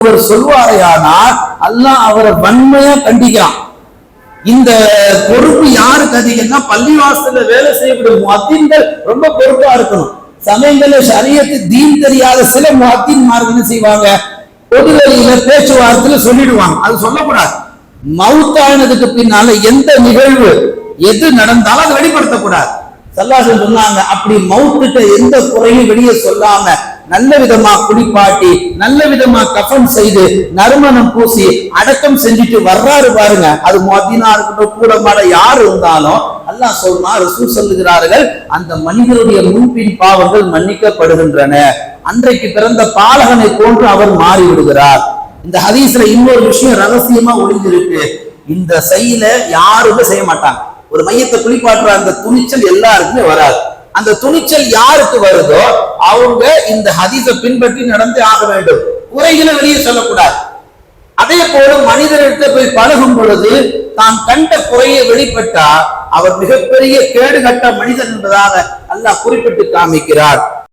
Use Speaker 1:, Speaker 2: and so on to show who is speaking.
Speaker 1: அவர் சொல்வாரையானால் அல்லாஹ் அவரை வன்மையா கண்டிக்கிறான். இந்த பொறுப்பு யாருக்கு அதிகம்னா பள்ளிவாசல்ல வேலை செய்யக்கூடிய முஅத்தின்கள் ரொம்ப பொறுப்பா இருக்கணும். சமயங்கள்ல ஷரியத்து தீன் தெரியாத சில முஅத்தின்மார்கள் என்ன செய்வாங்க, பொதுவெளியில பேச்சுவார்த்தையில சொல்லிடுவாங்க. அது சொல்லக்கூடாது. மவுத்தானதுக்கு பின்னால எந்த நிகழ்வு எது நடந்தாலும் அதை வெளிப்படுத்தக்கூடாது. ஸல்லல்லாஹு சொன்னாங்க, அப்படி மவுத்துட்ட எந்த குறையும் வெளியே சொல்லாம நல்ல விதமா குளிப்பாட்டி நல்ல விதமா கஃன் செய்து நறுமணம் பூசி அடக்கம் செஞ்சுட்டு வர்றாரு பாருங்க, அது முஅத்தினா இருக்கட்டும் கூடமாட யார் இருந்தாலும் அல்லாஹ் சொல்றான், ரசூல் சொல்லுகிறார்கள், அந்த மனிதனுடைய முன்பின் பாவங்கள் மன்னிக்கப்படுகின்றன. அன்றைக்கு பிறந்த பாலகனை போன்று அவர் மாறி விடுகிறார். இந்த ஹதீஸ்ல இன்னொரு விஷயம் ரகசியமா ஒளிஞ்சிருக்கு. இந்த செயல யாருமே செய்ய மாட்டாங்க. ஒரு மையத்தை குளிப்பாட்டுற அந்த துணிச்சல் எல்லாருக்குமே வராது. அந்த துணிச்சல் யாருக்கு வருதோ அவங்க இந்த ஹதீஸை பின்பற்றி நடந்தே ஆக வேண்டும். குறைகளை வெளியே சொல்லக்கூடாது. அதே போல மனிதர்கிட்ட போய் பழகும் பொழுது தான் கண்ட குறையை வெளிப்பட்டா அவர் மிகப்பெரிய கேடுகட்ட மனிதன் என்பதாக அல்லாஹ் குறிப்பிட்டு காமிக்கிறார்.